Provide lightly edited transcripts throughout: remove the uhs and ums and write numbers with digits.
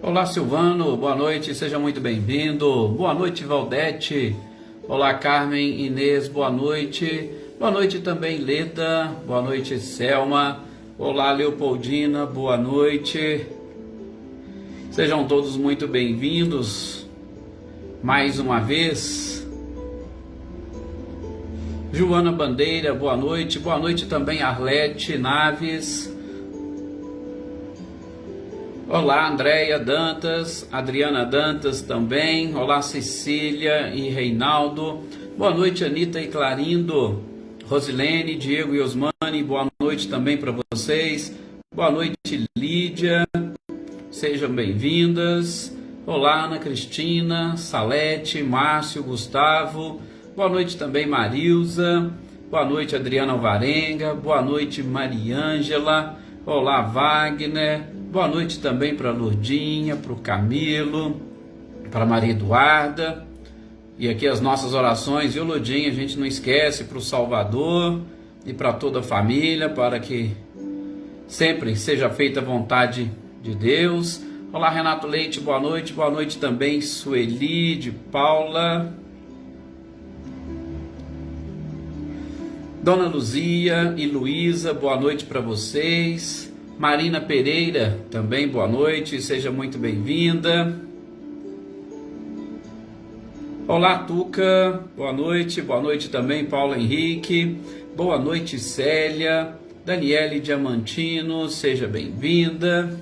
Olá, Silvano, boa noite, seja muito bem-vindo. Boa noite, Valdete. Olá, Carmen, Inês, boa noite. Boa noite também, Leda. Boa noite, Selma. Olá, Leopoldina, boa noite. Sejam todos muito bem-vindos mais uma vez. Joana Bandeira, boa noite. Boa noite também, Arlete Naves. Olá, Andréia Dantas, Adriana Dantas também. Olá, Cecília e Reinaldo. Boa noite, Anitta e Clarindo. Rosilene, Diego e Osmani, boa noite também para vocês. Boa noite, Lídia. Sejam bem-vindas. Olá, Ana Cristina, Salete, Márcio, Gustavo. Boa noite também, Marilza. Boa noite, Adriana Alvarenga. Boa noite, Mariângela. Olá, Wagner. Boa noite também para a Lourdinha, para o Camilo, para a Maria Eduarda. E aqui as nossas orações, viu, Lourdinha? A gente não esquece para o Salvador e para toda a família, para que sempre seja feita a vontade de Deus. Olá, Renato Leite, boa noite. Boa noite também, Sueli, de Paula. Dona Luzia e Luísa, boa noite para vocês. Marina Pereira, também boa noite, seja muito bem-vinda. Olá, Tuca, boa noite também, Paulo Henrique. Boa noite, Célia. Daniele Diamantino, seja bem-vinda.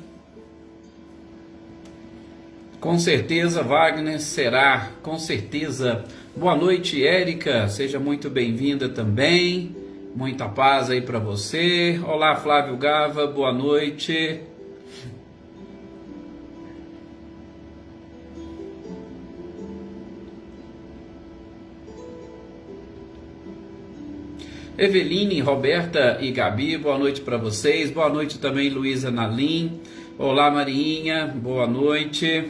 Com certeza, Wagner será, com certeza. Boa noite, Érica, seja muito bem-vinda também. Muita paz aí para você. Olá, Flávio Gava, boa noite. Eveline, Roberta e Gabi, boa noite para vocês. Boa noite também, Luísa Nalim. Olá, Marinha, boa noite.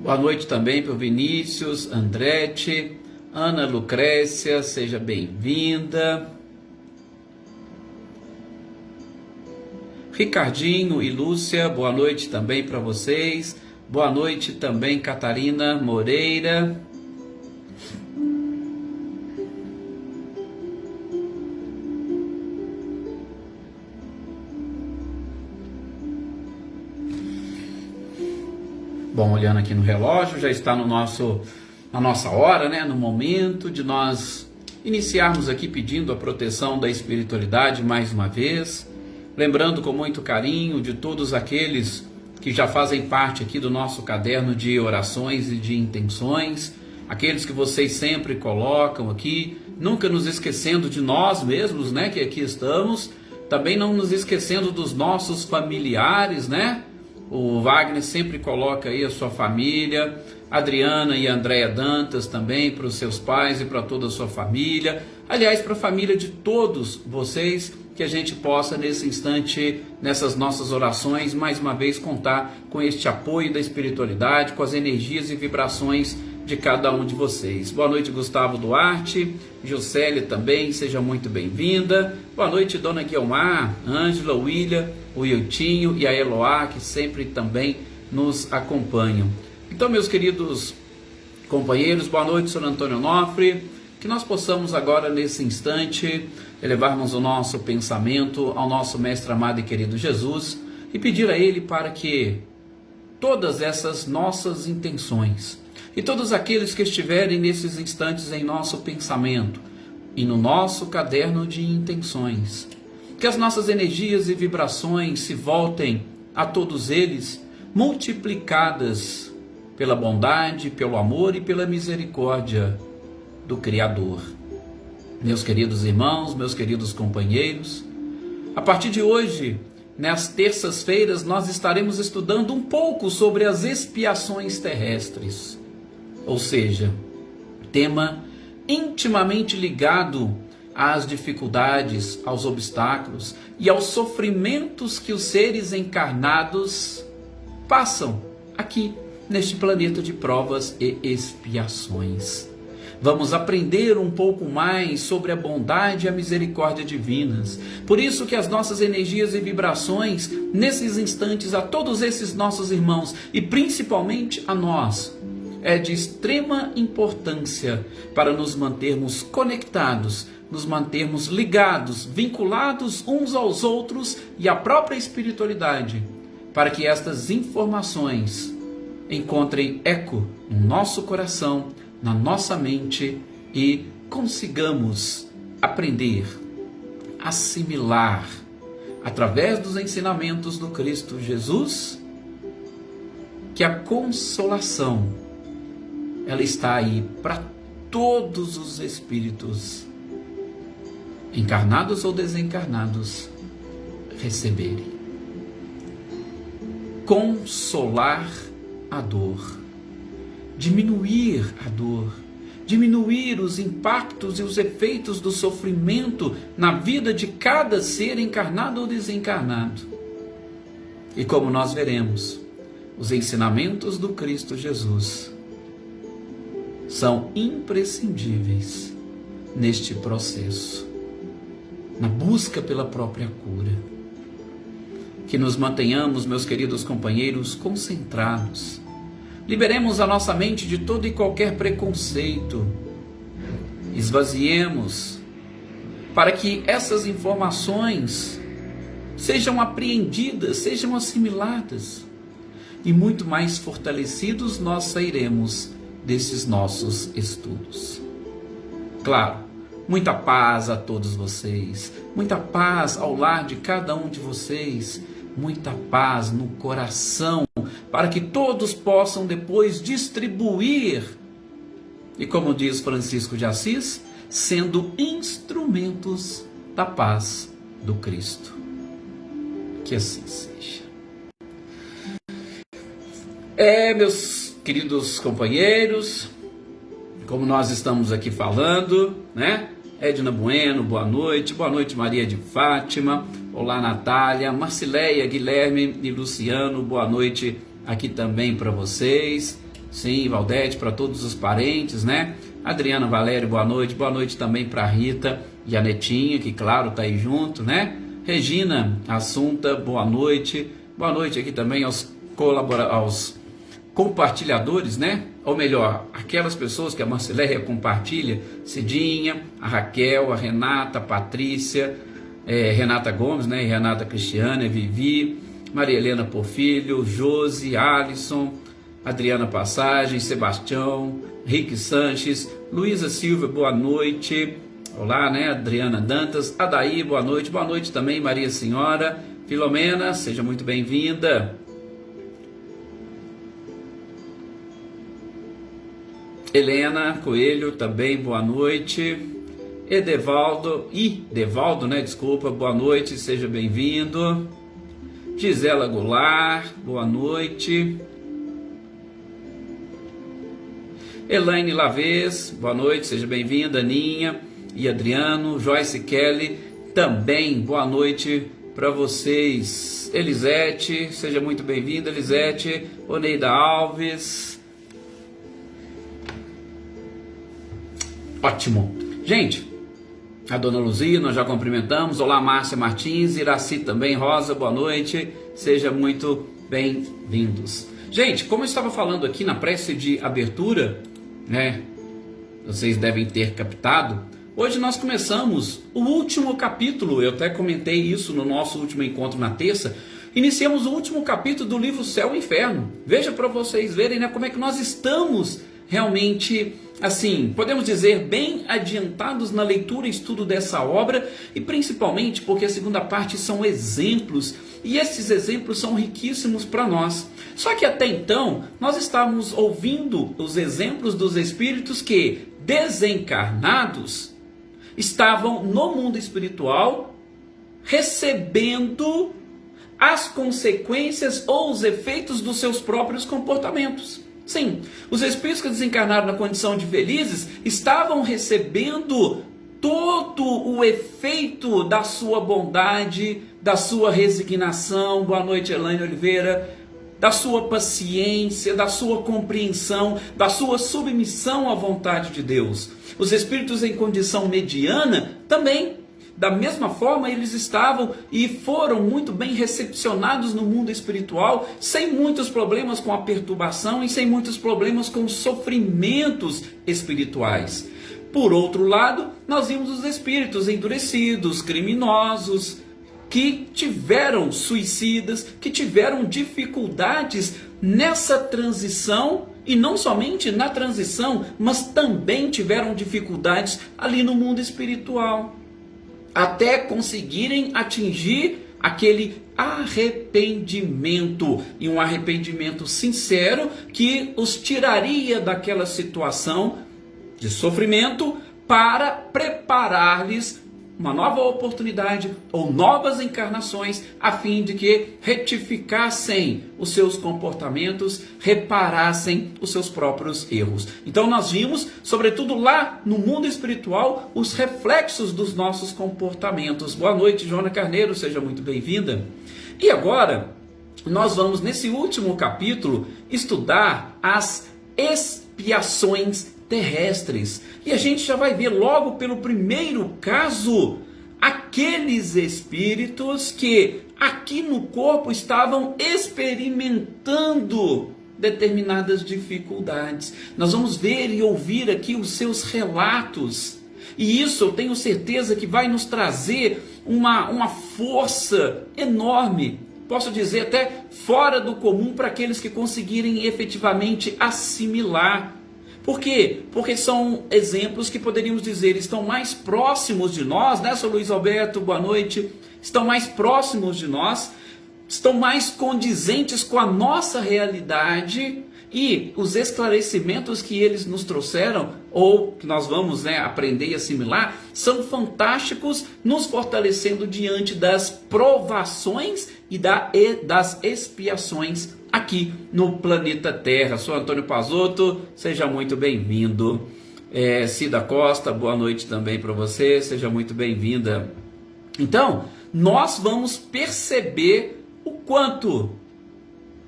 Boa noite também para o Vinícius, Andrete, Ana Lucrécia, seja bem-vinda. Ricardinho e Lúcia, boa noite também para vocês. Boa noite também, Catarina Moreira. Bom, olhando aqui no relógio, já está na nossa hora, né? No momento de nós iniciarmos aqui pedindo a proteção da espiritualidade mais uma vez. Lembrando com muito carinho de todos aqueles que já fazem parte aqui do nosso caderno de orações e de intenções. Aqueles que vocês sempre colocam aqui, nunca nos esquecendo de nós mesmos, né? Que aqui estamos. Também não nos esquecendo dos nossos familiares, né? O Wagner sempre coloca aí a sua família, Adriana e Andréia Dantas também, para os seus pais e para toda a sua família. Aliás, para a família de todos vocês, que a gente possa nesse instante, nessas nossas orações, mais uma vez contar com este apoio da espiritualidade, com as energias e vibrações de cada um de vocês. Boa noite, Gustavo Duarte, Juscelia também, seja muito bem-vinda. Boa noite, Dona Guilmar, Ângela, William, o Iltinho e a Eloá, que sempre também nos acompanham. Então, meus queridos companheiros, boa noite, Sr. Antônio Onofre, que nós possamos agora, nesse instante, elevarmos o nosso pensamento ao nosso Mestre amado e querido Jesus e pedir a Ele para que todas essas nossas intenções e todos aqueles que estiverem nesses instantes em nosso pensamento e no nosso caderno de intenções, que as nossas energias e vibrações se voltem a todos eles multiplicadas pela bondade, pelo amor e pela misericórdia do Criador. Meus queridos irmãos, meus queridos companheiros, a partir de hoje, nas terças-feiras, nós estaremos estudando um pouco sobre as expiações terrestres, ou seja, tema intimamente ligado às dificuldades, aos obstáculos e aos sofrimentos que os seres encarnados passam aqui neste planeta de provas e expiações. Vamos aprender um pouco mais sobre a bondade e a misericórdia divinas. Por isso que as nossas energias e vibrações, nesses instantes, a todos esses nossos irmãos, e principalmente a nós, é de extrema importância para nos mantermos conectados, nos mantermos ligados, vinculados uns aos outros e à própria espiritualidade, para que estas informações encontrem eco no nosso coração, na nossa mente e consigamos aprender, assimilar, através dos ensinamentos do Cristo Jesus, que a consolação, ela está aí para todos os espíritos, encarnados ou desencarnados, receberem. Consolar a dor, diminuir a dor, diminuir os impactos e os efeitos do sofrimento na vida de cada ser encarnado ou desencarnado. E como nós veremos, os ensinamentos do Cristo Jesus são imprescindíveis neste processo, na busca pela própria cura. Que nos mantenhamos, meus queridos companheiros, concentrados. Liberemos a nossa mente de todo e qualquer preconceito. Esvaziemos para que essas informações sejam apreendidas, sejam assimiladas. E muito mais fortalecidos nós sairemos desses nossos estudos. Claro, muita paz a todos vocês, muita paz ao lar de cada um de vocês, muita paz no coração, para que todos possam depois distribuir, e como diz Francisco de Assis, sendo instrumentos da paz do Cristo. Que assim seja. Meus queridos companheiros, como nós estamos aqui falando, né? Edna Bueno, boa noite Maria de Fátima, olá Natália, Marcileia, Guilherme e Luciano, boa noite aqui também para vocês, sim, Valdete, para todos os parentes, né? Adriana Valério, boa noite também para Rita e a Netinha, que claro, tá aí junto, né? Regina Assunta, boa noite aqui também aos compartilhadores, né? Ou melhor, aquelas pessoas que a Marcileia compartilha, Cidinha, a Raquel, a Renata, a Patrícia, Renata Gomes, né? E Renata Cristiana, Vivi, Maria Helena Porfílio, Josi, Alisson, Adriana Passagem, Sebastião, Rick Sanches, Luísa Silva, boa noite, olá, né? Adriana Dantas, Adaí, boa noite também, Maria Senhora, Filomena, seja muito bem-vinda. Helena Coelho, também boa noite. Devaldo, né? Desculpa, boa noite, seja bem-vindo. Gisela Goulart, boa noite. Elaine Lavez, boa noite, seja bem-vinda. Aninha e Adriano, Joyce Kelly, também boa noite para vocês. Elisete, seja muito bem-vinda, Elisete. Oneida Alves. Ótimo. Gente, a dona Luzia, nós já cumprimentamos. Olá, Márcia Martins, Iraci também, Rosa, boa noite. Sejam muito bem-vindos. Gente, como eu estava falando aqui na prece de abertura, né? Vocês devem ter captado. Hoje nós começamos o último capítulo. Eu até comentei isso no nosso último encontro na terça. Iniciamos o último capítulo do livro Céu e Inferno. Veja para vocês verem, né, como é que nós estamos realmente, assim, podemos dizer, bem adiantados na leitura e estudo dessa obra, e principalmente porque a segunda parte são exemplos, e esses exemplos são riquíssimos para nós. Só que até então, nós estávamos ouvindo os exemplos dos espíritos que, desencarnados, estavam no mundo espiritual, recebendo as consequências ou os efeitos dos seus próprios comportamentos. Sim, os espíritos que desencarnaram na condição de felizes estavam recebendo todo o efeito da sua bondade, da sua resignação. Boa noite, Elaine Oliveira. da sua paciência, da sua compreensão, da sua submissão à vontade de Deus. Os espíritos em condição mediana também, da mesma forma, eles estavam e foram muito bem recepcionados no mundo espiritual, sem muitos problemas com a perturbação e sem muitos problemas com os sofrimentos espirituais. Por outro lado, nós vimos os espíritos endurecidos, criminosos, que tiveram suicidas, que tiveram dificuldades nessa transição, e não somente na transição, mas também tiveram dificuldades ali no mundo espiritual, até conseguirem atingir aquele arrependimento, e um arrependimento sincero que os tiraria daquela situação de sofrimento para preparar-lhes uma nova oportunidade ou novas encarnações, a fim de que retificassem os seus comportamentos, reparassem os seus próprios erros. Então nós vimos, sobretudo lá no mundo espiritual, os reflexos dos nossos comportamentos. Boa noite, Joana Carneiro, seja muito bem-vinda. E agora, nós vamos nesse último capítulo estudar as expiações terrestres. E a gente já vai ver logo pelo primeiro caso aqueles espíritos que aqui no corpo estavam experimentando determinadas dificuldades. Nós vamos ver e ouvir aqui os seus relatos. E isso eu tenho certeza que vai nos trazer uma força enorme, posso dizer até fora do comum, para aqueles que conseguirem efetivamente assimilar. Por quê? Porque são exemplos que poderíamos dizer estão mais próximos de nós, né, Sr. Luiz Alberto? Boa noite. Estão mais próximos de nós, estão mais condizentes com a nossa realidade, e os esclarecimentos que eles nos trouxeram, ou que nós vamos aprender e assimilar, são fantásticos, nos fortalecendo diante das provações e das expiações aqui no planeta Terra. Sou Antônio Pazotto, seja muito bem-vindo. Cida Costa, boa noite também para você, seja muito bem-vinda. Então, nós vamos perceber o quanto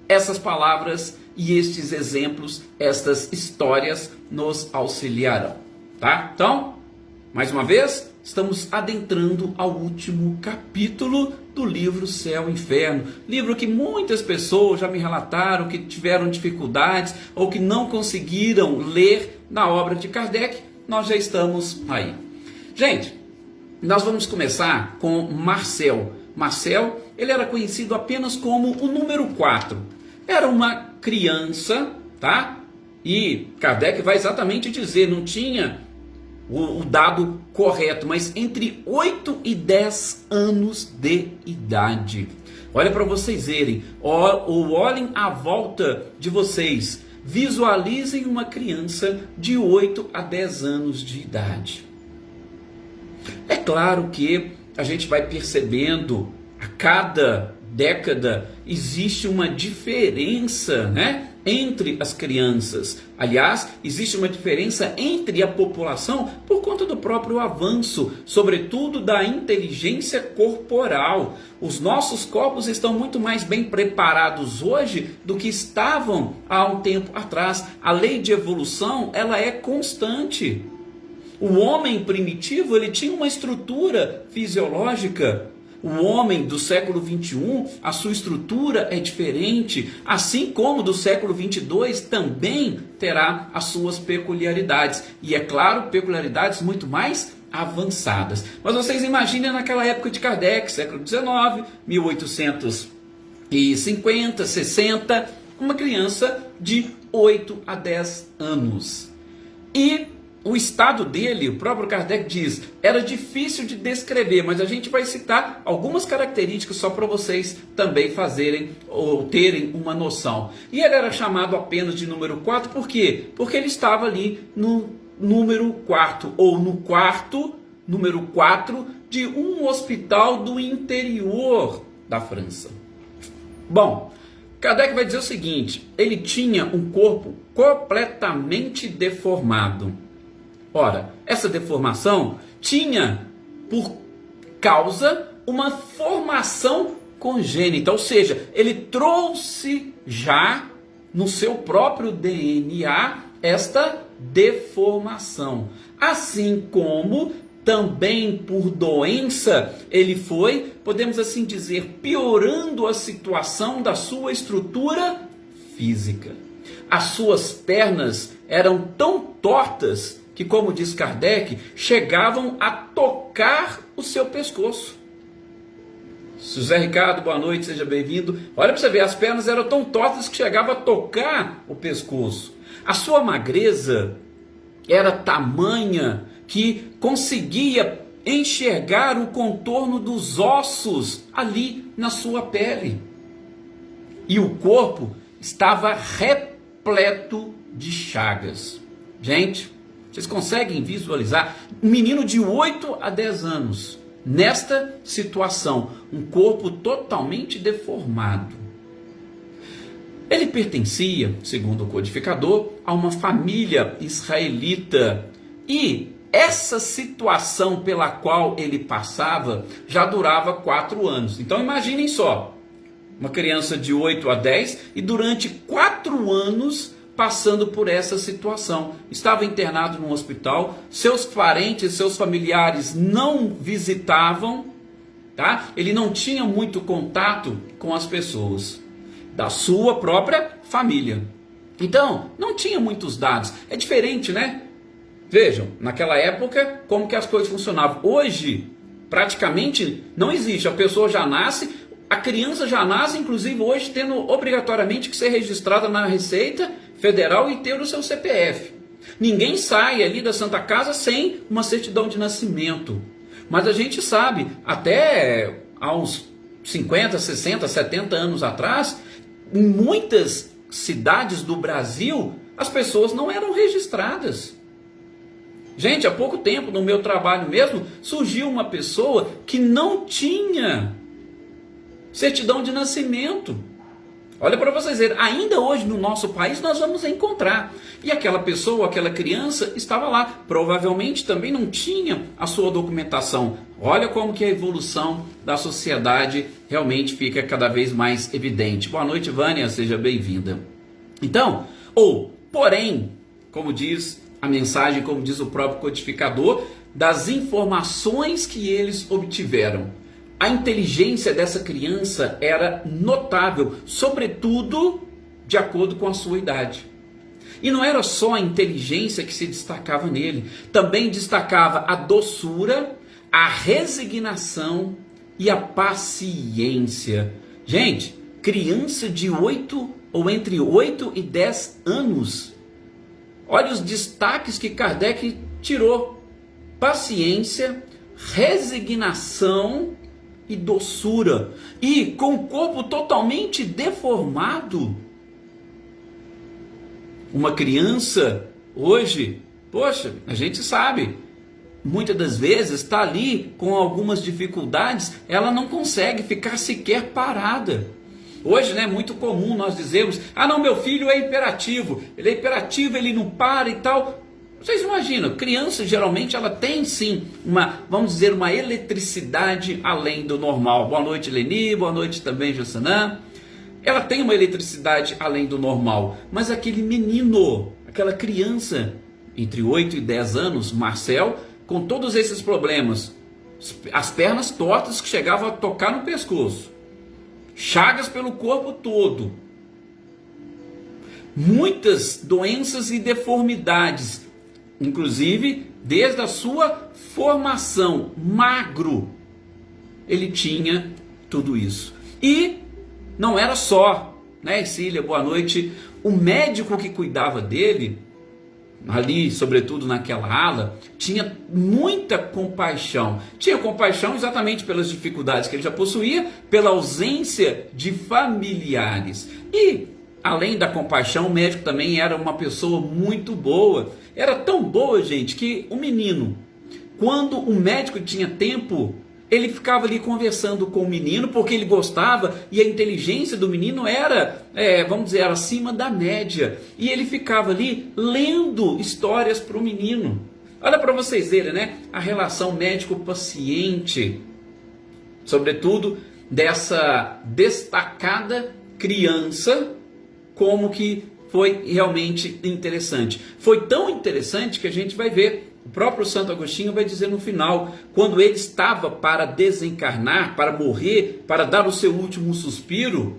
essas palavras e estes exemplos, estas histórias nos auxiliarão, tá? Então, mais uma vez, estamos adentrando ao último capítulo do livro Céu e Inferno, livro que muitas pessoas já me relataram que tiveram dificuldades ou que não conseguiram ler na obra de Kardec. Nós já estamos aí. Gente, nós vamos começar com Marcel. Marcel, ele era conhecido apenas como o número 4. Era uma criança, tá? E Kardec vai exatamente dizer, não tinha o dado correto, mas entre 8 e 10 anos de idade. Olha para vocês verem, ou olhem à volta de vocês, visualizem uma criança de 8 a 10 anos de idade. É claro que a gente vai percebendo a cada década existe uma diferença, entre as crianças. Aliás, existe uma diferença entre a população por conta do próprio avanço, sobretudo da inteligência corporal. Os nossos corpos estão muito mais bem preparados hoje do que estavam há um tempo atrás. A lei de evolução, ela é constante. O homem primitivo, ele tinha uma estrutura fisiológica. O homem do século 21, a sua estrutura é diferente, assim como do século 22 também terá as suas peculiaridades. E é claro, peculiaridades muito mais avançadas. Mas vocês imaginem naquela época de Kardec, século 19, 1850, 60, uma criança de 8 a 10 anos. E o estado dele, o próprio Kardec diz, era difícil de descrever, mas a gente vai citar algumas características só para vocês também fazerem ou terem uma noção. E ele era chamado apenas de número 4, por quê? Porque ele estava ali no número 4, ou no quarto, número 4, de um hospital do interior da França. Bom, Kardec vai dizer o seguinte, ele tinha um corpo completamente deformado. Ora, essa deformação tinha por causa uma formação congênita, ou seja, ele trouxe já no seu próprio DNA esta deformação. Assim como também por doença, ele foi, podemos assim dizer, piorando a situação da sua estrutura física. As suas pernas eram tão tortas que, como diz Kardec, chegavam a tocar o seu pescoço. José Ricardo, boa noite, seja bem-vindo. Olha para você ver, as pernas eram tão tortas que chegavam a tocar o pescoço. A sua magreza era tamanha que conseguia enxergar o contorno dos ossos ali na sua pele. E o corpo estava repleto de chagas. Gente, vocês conseguem visualizar um menino de 8 a 10 anos nesta situação, um corpo totalmente deformado. Ele pertencia, segundo o codificador, a uma família israelita e essa situação pela qual ele passava já durava 4 anos. Então imaginem só, uma criança de 8 a 10 e durante 4 anos passando por essa situação. Estava internado num hospital, seus parentes, seus familiares não visitavam, tá? Ele não tinha muito contato com as pessoas da sua própria família. Então, não tinha muitos dados. É diferente, né? Vejam, naquela época, como que as coisas funcionavam. Hoje, praticamente não existe. A pessoa já nasce, a criança já nasce, inclusive hoje, tendo obrigatoriamente que ser registrada na Receita Federal e ter o seu CPF. Ninguém sai ali da Santa Casa sem uma certidão de nascimento. Mas a gente sabe, até há uns 50, 60, 70 anos atrás, em muitas cidades do Brasil, as pessoas não eram registradas. Gente, há pouco tempo, no meu trabalho mesmo, surgiu uma pessoa que não tinha certidão de nascimento. Olha para vocês verem, ainda hoje no nosso país nós vamos encontrar. E aquela pessoa, aquela criança estava lá. Provavelmente também não tinha a sua documentação. Olha como que a evolução da sociedade realmente fica cada vez mais evidente. Boa noite, Vânia, seja bem-vinda. Então, porém, como diz a mensagem, como diz o próprio codificador, das informações que eles obtiveram. A inteligência dessa criança era notável, sobretudo de acordo com a sua idade. E não era só a inteligência que se destacava nele, também destacava a doçura, a resignação e a paciência. Gente, criança de 8 ou entre 8 e 10 anos. Olha os destaques que Kardec tirou: paciência, resignação e doçura, e com o corpo totalmente deformado. Uma criança hoje, poxa, a gente sabe, muitas das vezes está ali com algumas dificuldades, ela não consegue ficar sequer parada. Hoje, né, é muito comum nós dizermos: ah não, meu filho é hiperativo, ele não para e tal. Vocês imaginam, criança geralmente ela tem sim vamos dizer, uma eletricidade além do normal. Boa noite, Leni, boa noite também, Jussanã. Ela tem uma eletricidade além do normal, mas aquele menino, aquela criança entre 8 e 10 anos, Marcel, com todos esses problemas, as pernas tortas que chegavam a tocar no pescoço, chagas pelo corpo todo, muitas doenças e deformidades, inclusive desde a sua formação, magro, ele tinha tudo isso. E não era só, né, Cília, boa noite, o médico que cuidava dele, ali, sobretudo naquela ala, tinha muita compaixão. Tinha compaixão exatamente pelas dificuldades que ele já possuía, pela ausência de familiares. E, além da compaixão, o médico também era uma pessoa muito boa. Era tão boa, gente, que o menino, quando o médico tinha tempo, ele ficava ali conversando com o menino, porque ele gostava, e a inteligência do menino era, vamos dizer, acima da média. E ele ficava ali lendo histórias para o menino. Olha para vocês verem, né? A relação médico-paciente, sobretudo dessa destacada criança, como que foi realmente interessante. Foi tão interessante que a gente vai ver, o próprio Santo Agostinho vai dizer no final, quando ele estava para desencarnar, para morrer, para dar o seu último suspiro,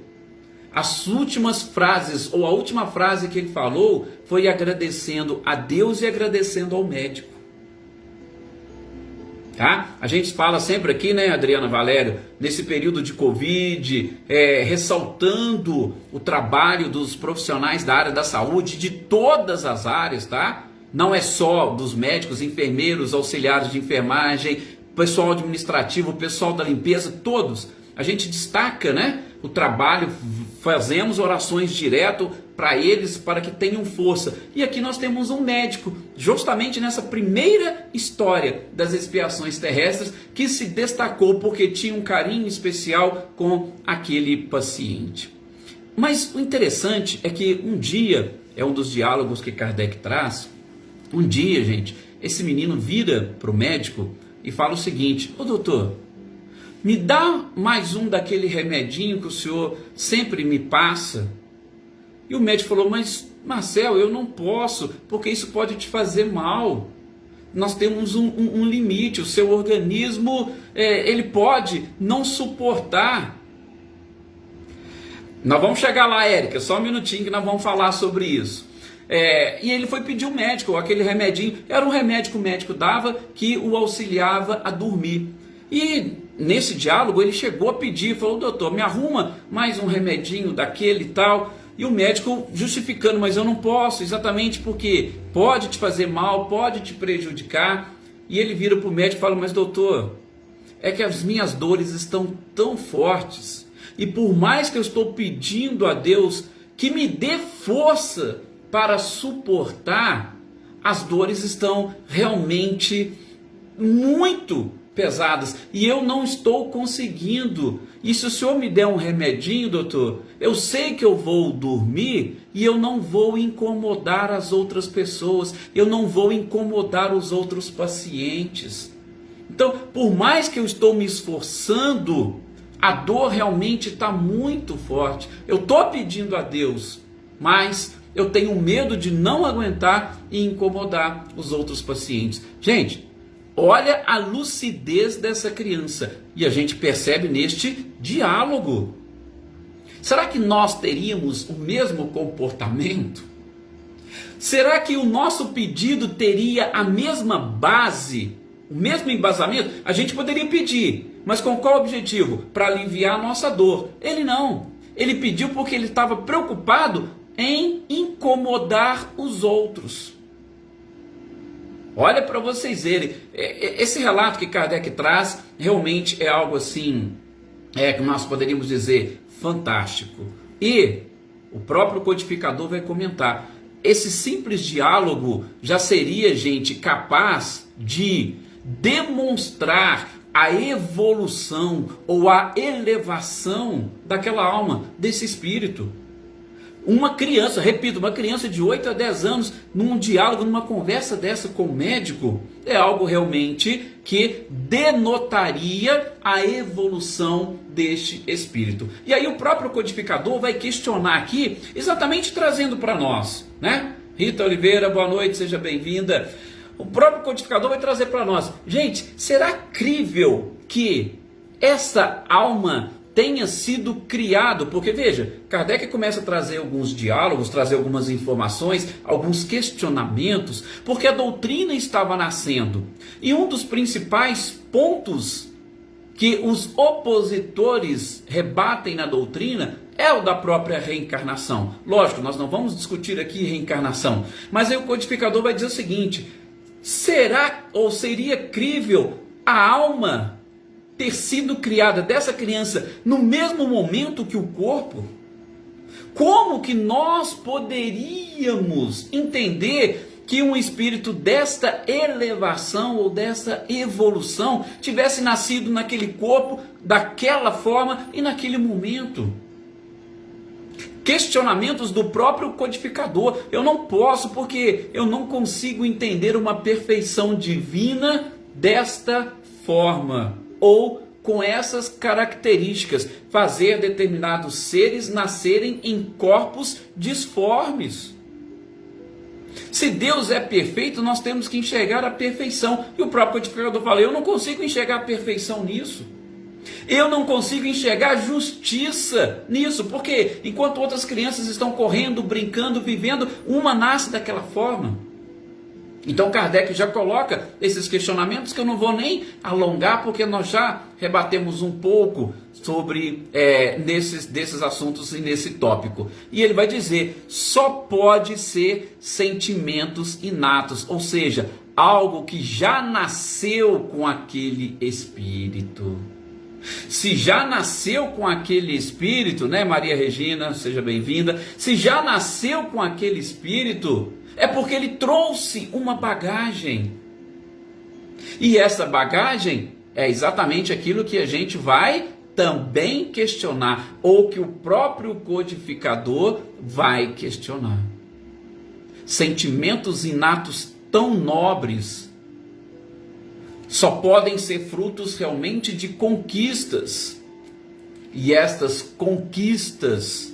as últimas frases, ou a última frase que ele falou, foi agradecendo a Deus e agradecendo ao médico. Tá? A gente fala sempre aqui, né, Adriana Valério, nesse período de Covid, ressaltando o trabalho dos profissionais da área da saúde, de todas as áreas, tá? Não é só dos médicos, enfermeiros, auxiliares de enfermagem, pessoal administrativo, pessoal da limpeza, todos. A gente destaca, né, o trabalho, fazemos orações direto para eles, para que tenham força. E aqui nós temos um médico, justamente nessa primeira história das expiações terrestres, que se destacou porque tinha um carinho especial com aquele paciente. Mas o interessante é que um dia, é um dos diálogos que Kardec traz, um dia, gente, esse menino vira para o médico e fala o seguinte: ô doutor, me dá mais um daquele remedinho que o senhor sempre me passa. E o médico falou: mas Marcel, eu não posso, porque isso pode te fazer mal. Nós temos um limite, o seu organismo ele pode não suportar. Nós vamos chegar lá, Érica, só um minutinho que nós vamos falar sobre isso. E ele foi pedir um médico, aquele remedinho, era um remédio que o médico dava que o auxiliava a dormir. E nesse diálogo ele chegou a pedir, falou: doutor, me arruma mais um remedinho daquele e tal. E o médico justificando: mas eu não posso, exatamente porque pode te fazer mal, pode te prejudicar. E ele vira para o médico e fala: mas doutor, é que as minhas dores estão tão fortes, e por mais que eu estou pedindo a Deus que me dê força para suportar, as dores estão realmente muito pesadas e eu não estou conseguindo. E se o senhor me der um remedinho, doutor, eu sei que eu vou dormir e eu não vou incomodar as outras pessoas, eu não vou incomodar os outros pacientes. Então, por mais que eu estou me esforçando, a dor realmente está muito forte. Eu estou pedindo a Deus, mas eu tenho medo de não aguentar e incomodar os outros pacientes. Gente, olha a lucidez dessa criança. E a gente percebe neste diálogo. Será que nós teríamos o mesmo comportamento? Será que o nosso pedido teria a mesma base, o mesmo embasamento? A gente poderia pedir, mas com qual objetivo? Para aliviar a nossa dor. Ele não. Ele pediu porque ele estava preocupado em incomodar os outros. Olha para vocês verem, esse relato que Kardec traz realmente é algo assim, que nós poderíamos dizer fantástico. E o próprio codificador vai comentar, esse simples diálogo já seria, gente, capaz de demonstrar a evolução ou a elevação daquela alma, desse espírito. Uma criança, repito, uma criança de 8 a 10 anos, num diálogo, numa conversa dessa com o médico, é algo realmente que denotaria a evolução deste espírito. E aí o próprio codificador vai questionar aqui, exatamente trazendo para nós, né? Rita Oliveira, boa noite, seja bem-vinda. O próprio codificador vai trazer para nós: gente, será crível que essa alma tenha sido criado? Porque veja, Kardec começa a trazer alguns diálogos, trazer algumas informações, alguns questionamentos, porque a doutrina estava nascendo. E um dos principais pontos que os opositores rebatem na doutrina é o da própria reencarnação. Lógico, nós não vamos discutir aqui reencarnação, mas aí o codificador vai dizer o seguinte: será ou seria crível a alma ter sido criada dessa criança no mesmo momento que o corpo? Como que nós poderíamos entender que um espírito desta elevação ou dessa evolução tivesse nascido naquele corpo, daquela forma e naquele momento? Questionamentos do próprio codificador. Eu não posso, porque eu não consigo entender uma perfeição divina desta forma, ou com essas características, fazer determinados seres nascerem em corpos disformes. Se Deus é perfeito, nós temos que enxergar a perfeição. E o próprio codificador fala, eu não consigo enxergar a perfeição nisso. Eu não consigo enxergar justiça nisso, porque enquanto outras crianças estão correndo, brincando, vivendo, uma nasce daquela forma. Então Kardec já coloca esses questionamentos que eu não vou nem alongar, porque nós já rebatemos um pouco sobre desses assuntos e nesse tópico. E ele vai dizer, só pode ser sentimentos inatos, ou seja, algo que já nasceu com aquele espírito. Se já nasceu com aquele espírito, né, Maria Regina, seja bem-vinda. Se já nasceu com aquele espírito, é porque ele trouxe uma bagagem. E essa bagagem é exatamente aquilo que a gente vai também questionar, ou que o próprio codificador vai questionar. Sentimentos inatos tão nobres só podem ser frutos realmente de conquistas. E estas conquistas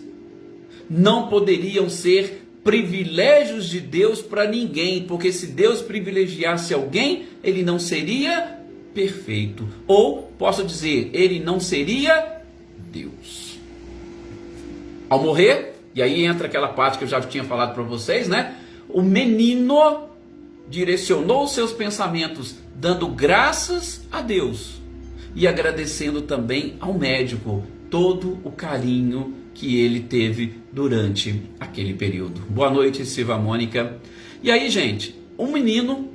não poderiam ser privilégios de Deus para ninguém, porque se Deus privilegiasse alguém, ele não seria perfeito. Ou, posso dizer, ele não seria Deus. Ao morrer, e aí entra aquela parte que eu já tinha falado para vocês, né? O menino direcionou seus pensamentos dando graças a Deus e agradecendo também ao médico todo o carinho que ele teve durante aquele período. Boa noite, Silva Mônica. E aí, gente, um menino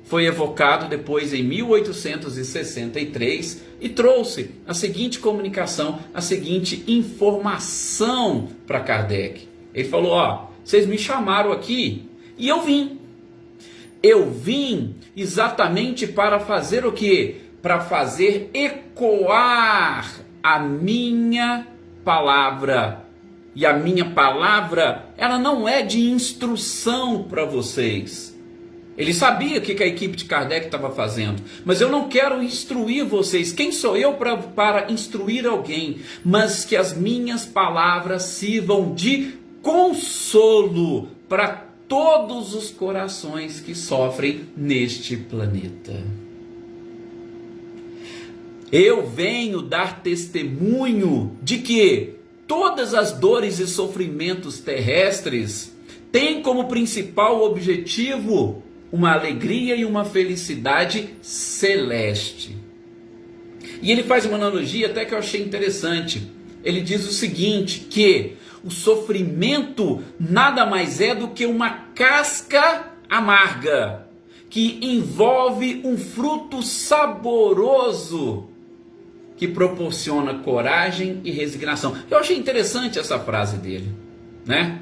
foi evocado depois em 1863 e trouxe a seguinte comunicação, a seguinte informação para Kardec. Ele falou, ó, vocês me chamaram aqui e eu vim. Eu vim exatamente para fazer o quê? Para fazer ecoar a minha palavra. E a minha palavra, ela não é de instrução para vocês. Ele sabia o que a equipe de Kardec estava fazendo. Mas eu não quero instruir vocês. Quem sou eu para instruir alguém? Mas que as minhas palavras sirvam de consolo para todos os corações que sofrem neste planeta. Eu venho dar testemunho de que todas as dores e sofrimentos terrestres têm como principal objetivo uma alegria e uma felicidade celeste. E ele faz uma analogia até que eu achei interessante. Ele diz o seguinte, que o sofrimento nada mais é do que uma casca amarga que envolve um fruto saboroso que proporciona coragem e resignação. Eu achei interessante essa frase dele, né?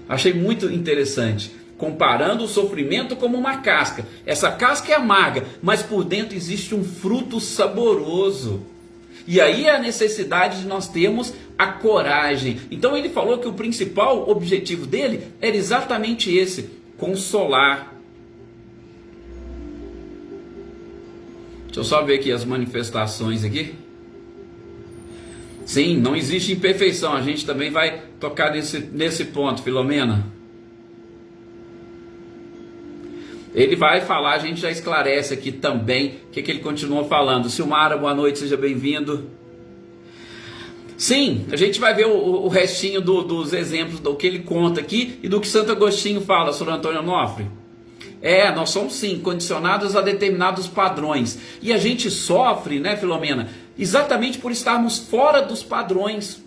Achei muito interessante, comparando o sofrimento como uma casca. Essa casca é amarga, mas por dentro existe um fruto saboroso. E aí é a necessidade de nós termos a coragem. Então ele falou que o principal objetivo dele era exatamente esse, consolar. Deixa eu só ver aqui as manifestações aqui. Sim, não existe imperfeição. A gente também vai tocar nesse ponto, Filomena. Ele vai falar, a gente já esclarece aqui também o que ele continua falando. Silmara, boa noite, seja bem-vindo. Sim, a gente vai ver o restinho dos exemplos do que ele conta aqui e do que Santo Agostinho fala sobre Antônio Onofre. Nós somos sim condicionados a determinados padrões. E a gente sofre, né, Filomena, exatamente por estarmos fora dos padrões.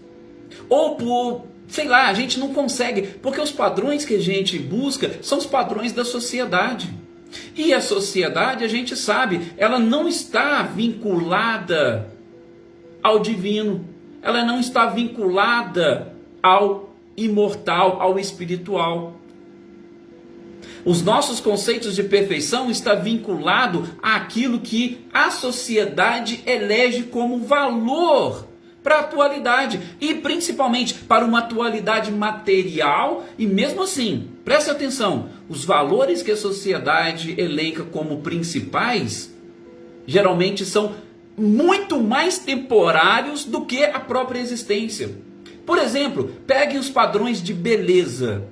Ou por, sei lá, a gente não consegue, porque os padrões que a gente busca são os padrões da sociedade. E a sociedade, a gente sabe, ela não está vinculada ao divino. Ela não está vinculada ao imortal, ao espiritual. Os nossos conceitos de perfeição estão vinculados àquilo que a sociedade elege como valor para a atualidade e principalmente para uma atualidade material. E mesmo assim, preste atenção, os valores que a sociedade elenca como principais geralmente são muito mais temporários do que a própria existência. Por exemplo, peguem os padrões de beleza.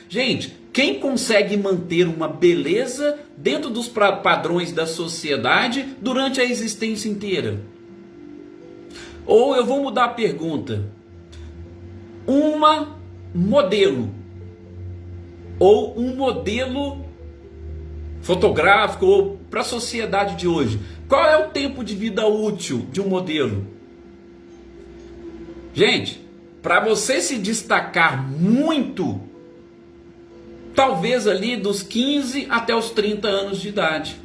Gente, quem consegue manter uma beleza dentro dos padrões da sociedade durante a existência inteira? Ou eu vou mudar a pergunta. Uma modelo ou um modelo fotográfico ou para a sociedade de hoje, qual é o tempo de vida útil de um modelo? Gente, para você se destacar muito, talvez ali dos 15 até os 30 anos de idade.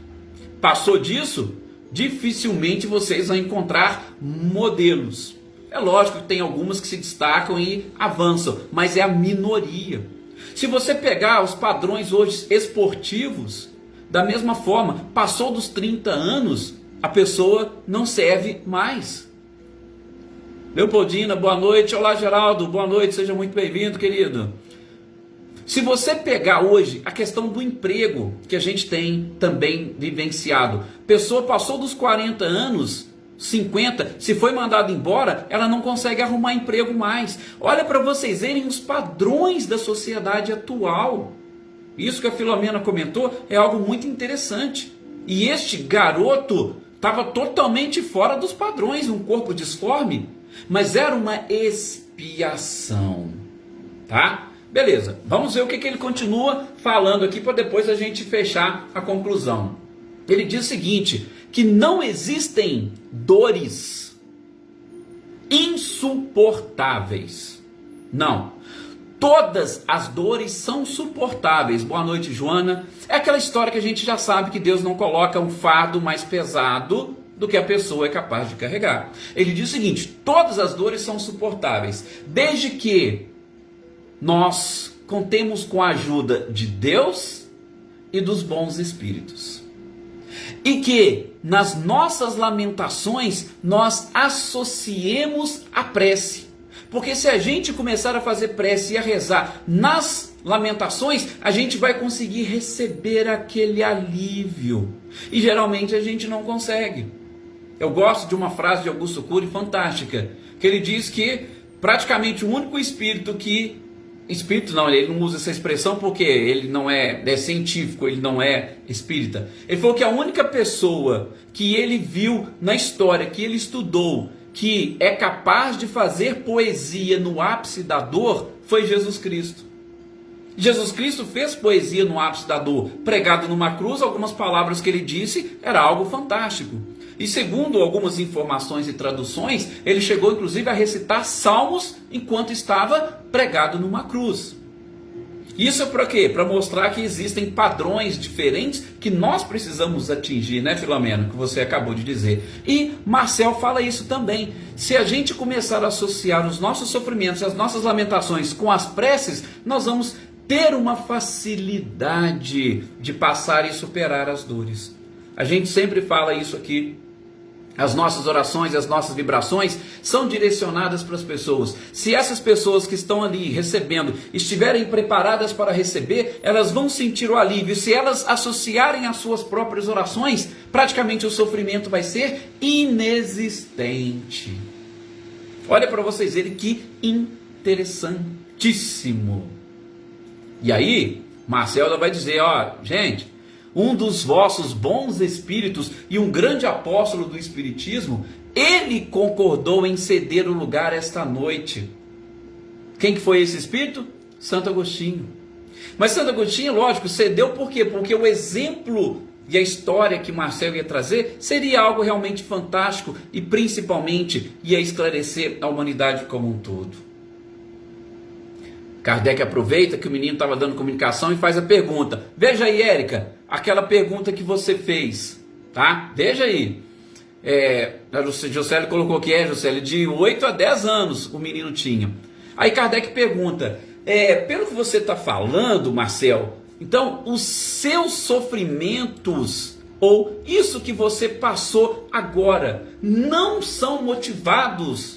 Passou disso, dificilmente vocês vão encontrar modelos. É lógico que tem algumas que se destacam e avançam, mas é a minoria. Se você pegar os padrões hoje esportivos, da mesma forma, passou dos 30 anos, a pessoa não serve mais. Leopoldina, boa noite. Olá, Geraldo, boa noite, seja muito bem-vindo, querido. Se você pegar hoje a questão do emprego, que a gente tem também vivenciado, pessoa passou dos 40 anos, 50, se foi mandada embora, ela não consegue arrumar emprego mais. Olha para vocês verem os padrões da sociedade atual. Isso que a Filomena comentou é algo muito interessante. E este garoto estava totalmente fora dos padrões, um corpo disforme, mas era uma expiação, tá? Beleza, vamos ver o que ele continua falando aqui para depois a gente fechar a conclusão. Ele diz o seguinte, que não existem dores insuportáveis. Não, todas as dores são suportáveis. Boa noite, Joana. É aquela história que a gente já sabe que Deus não coloca um fardo mais pesado do que a pessoa é capaz de carregar. Ele diz o seguinte, todas as dores são suportáveis, desde que nós contemos com a ajuda de Deus e dos bons espíritos. E que nas nossas lamentações nós associemos a prece. Porque se a gente começar a fazer prece e a rezar nas lamentações, a gente vai conseguir receber aquele alívio. E geralmente a gente não consegue. Eu gosto de uma frase de Augusto Cury fantástica, que ele diz que praticamente o único espírito que... Espírito não, ele não usa essa expressão porque ele não é científico, ele não é espírita. Ele falou que a única pessoa que ele viu na história, que ele estudou, que é capaz de fazer poesia no ápice da dor, foi Jesus Cristo. Jesus Cristo fez poesia no ápice da dor, pregado numa cruz, algumas palavras que ele disse, era algo fantástico. E segundo algumas informações e traduções, ele chegou inclusive a recitar salmos enquanto estava pregado numa cruz. Isso é para quê? Para mostrar que existem padrões diferentes que nós precisamos atingir, né, Filomena? Que você acabou de dizer. E Marcel fala isso também. Se a gente começar a associar os nossos sofrimentos, as nossas lamentações com as preces, nós vamos ter uma facilidade de passar e superar as dores. A gente sempre fala isso aqui. As nossas orações, as nossas vibrações são direcionadas para as pessoas. Se essas pessoas que estão ali recebendo estiverem preparadas para receber, elas vão sentir o alívio. Se elas associarem as suas próprias orações, praticamente o sofrimento vai ser inexistente. Olha para vocês verem que interessantíssimo. E aí, Marcelo vai dizer, ó, gente... Um dos vossos bons espíritos e um grande apóstolo do espiritismo, ele concordou em ceder o lugar esta noite. Quem que foi esse espírito? Santo Agostinho. Mas Santo Agostinho, lógico, cedeu por quê? Porque o exemplo e a história que Marcelo ia trazer seria algo realmente fantástico e principalmente ia esclarecer a humanidade como um todo. Kardec aproveita que o menino estava dando comunicação e faz a pergunta. Veja aí, Érica, aquela pergunta que você fez, tá? Veja aí. A Jocely colocou que Jocely, de 8 a 10 anos o menino tinha. Aí Kardec pergunta, pelo que você está falando, Marcel, então os seus sofrimentos, ou isso que você passou agora, não são motivados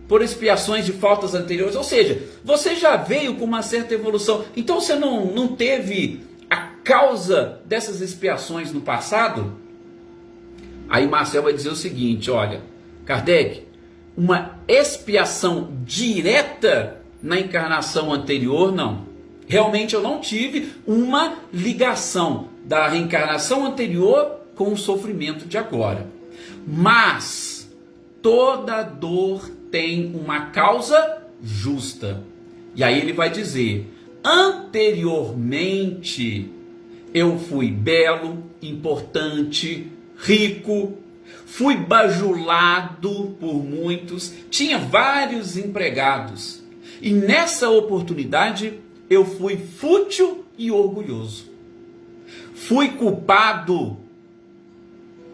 por expiações de faltas anteriores, ou seja, você já veio com uma certa evolução, então você não teve a causa dessas expiações no passado? Aí Marcel vai dizer o seguinte: olha, Kardec, uma expiação direta na encarnação anterior, não. Realmente eu não tive uma ligação da reencarnação anterior com o sofrimento de agora. Mas toda dor tem uma causa justa. E aí ele vai dizer: anteriormente eu fui belo, importante, rico, fui bajulado por muitos, tinha vários empregados. E nessa oportunidade eu fui fútil e orgulhoso. Fui culpado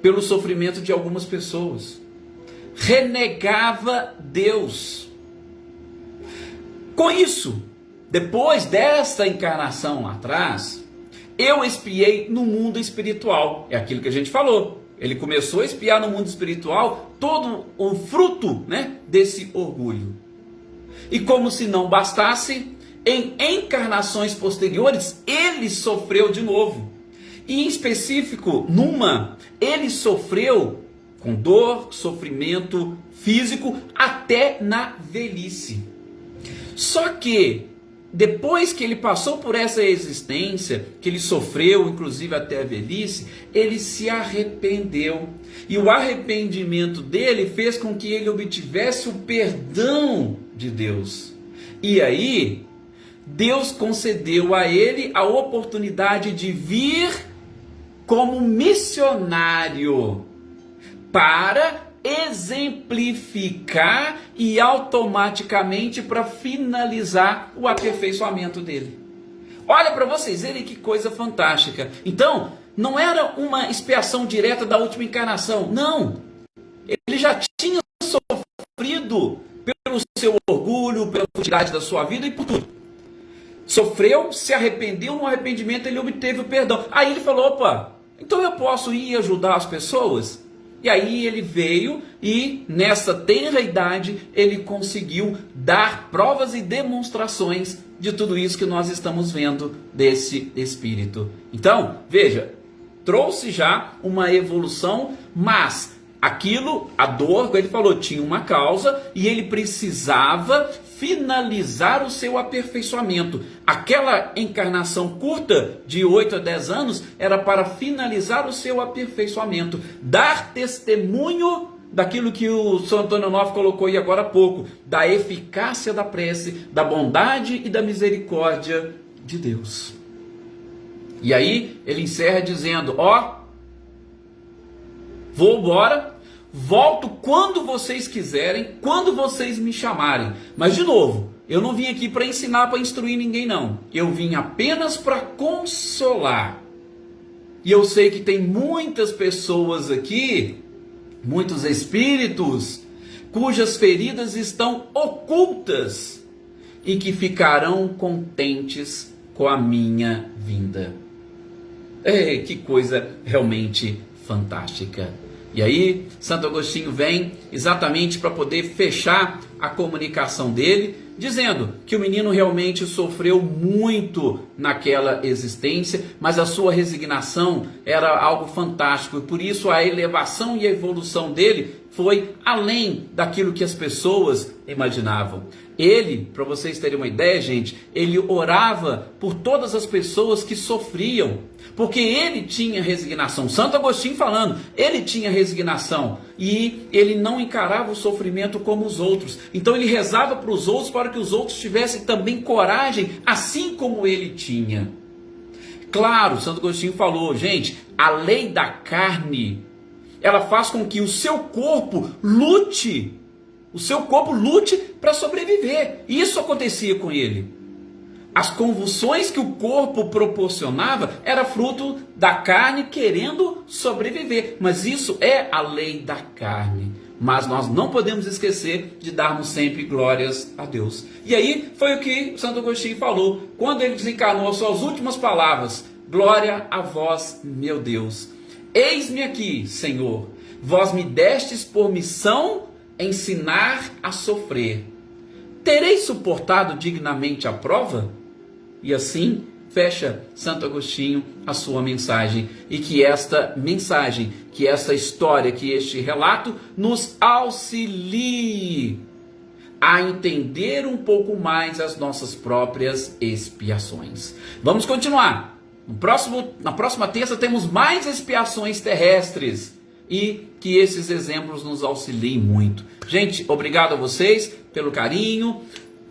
pelo sofrimento de algumas pessoas. Renegava Deus. Com isso, depois dessa encarnação lá atrás, eu espiei no mundo espiritual. É aquilo que a gente falou. Ele começou a espiar no mundo espiritual todo o fruto, desse orgulho. E como se não bastasse, em encarnações posteriores, ele sofreu de novo. E em específico, ele sofreu com dor, sofrimento físico, até na velhice. Só que, depois que ele passou por essa existência, que ele sofreu, inclusive até a velhice, ele se arrependeu. E o arrependimento dele fez com que ele obtivesse o perdão de Deus. E aí, Deus concedeu a ele a oportunidade de vir como missionário para exemplificar e automaticamente para finalizar o aperfeiçoamento dele. Olha para vocês verem que coisa fantástica. Então, não era uma expiação direta da última encarnação, não. Ele já tinha sofrido pelo seu orgulho, pela futilidade da sua vida e por tudo. Sofreu, se arrependeu, no arrependimento ele obteve o perdão. Aí ele falou: opa, então eu posso ir ajudar as pessoas? E aí ele veio e nessa tenra idade ele conseguiu dar provas e demonstrações de tudo isso que nós estamos vendo desse espírito. Então, veja, trouxe já uma evolução, mas aquilo, a dor, como ele falou, tinha uma causa e ele precisava finalizar o seu aperfeiçoamento. Aquela encarnação curta, de 8 a 10 anos, era para finalizar o seu aperfeiçoamento, dar testemunho daquilo que o São Antônio Novo colocou aí agora há pouco, da eficácia da prece, da bondade e da misericórdia de Deus. E aí ele encerra dizendo: vou embora, volto quando vocês quiserem, quando vocês me chamarem. Mas de novo, eu não vim aqui para ensinar, para instruir ninguém não. Eu vim apenas para consolar. E eu sei que tem muitas pessoas aqui, muitos espíritos, cujas feridas estão ocultas e que ficarão contentes com a minha vinda. Que coisa realmente fantástica. E aí, Santo Agostinho vem exatamente para poder fechar a comunicação dele, dizendo que o menino realmente sofreu muito naquela existência, mas a sua resignação era algo fantástico, e por isso a elevação e a evolução dele foi além daquilo que as pessoas imaginavam. Ele, para vocês terem uma ideia, gente, ele orava por todas as pessoas que sofriam, porque ele tinha resignação. Santo Agostinho falando, ele tinha resignação e ele não encarava o sofrimento como os outros. Então ele rezava para os outros para que os outros tivessem também coragem, assim como ele tinha. Claro, Santo Agostinho falou, gente, a lei da carne, ela faz com que o seu corpo lute. O seu corpo lute para sobreviver. Isso acontecia com ele. As convulsões que o corpo proporcionava era fruto da carne querendo sobreviver. Mas isso é a lei da carne. Mas nós não podemos esquecer de darmos sempre glórias a Deus. E aí foi o que Santo Agostinho falou. Quando ele desencarnou, as suas últimas palavras: glória a vós, meu Deus. Eis-me aqui, Senhor. Vós me destes por missão ensinar a sofrer. Terei suportado dignamente a prova? E assim fecha Santo Agostinho a sua mensagem, e que esta mensagem, que essa história, que este relato nos auxilie a entender um pouco mais as nossas próprias expiações. Vamos continuar. Na próxima terça temos mais expiações terrestres, e que esses exemplos nos auxiliem muito. Gente, obrigado a vocês pelo carinho,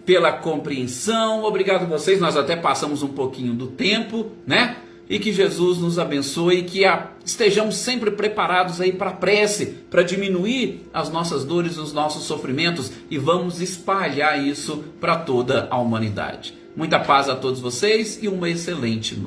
pela compreensão, obrigado a vocês, nós até passamos um pouquinho do tempo, né? E que Jesus nos abençoe, e que estejamos sempre preparados aí para a prece, para diminuir as nossas dores, os nossos sofrimentos, e vamos espalhar isso para toda a humanidade. Muita paz a todos vocês e uma excelente noite.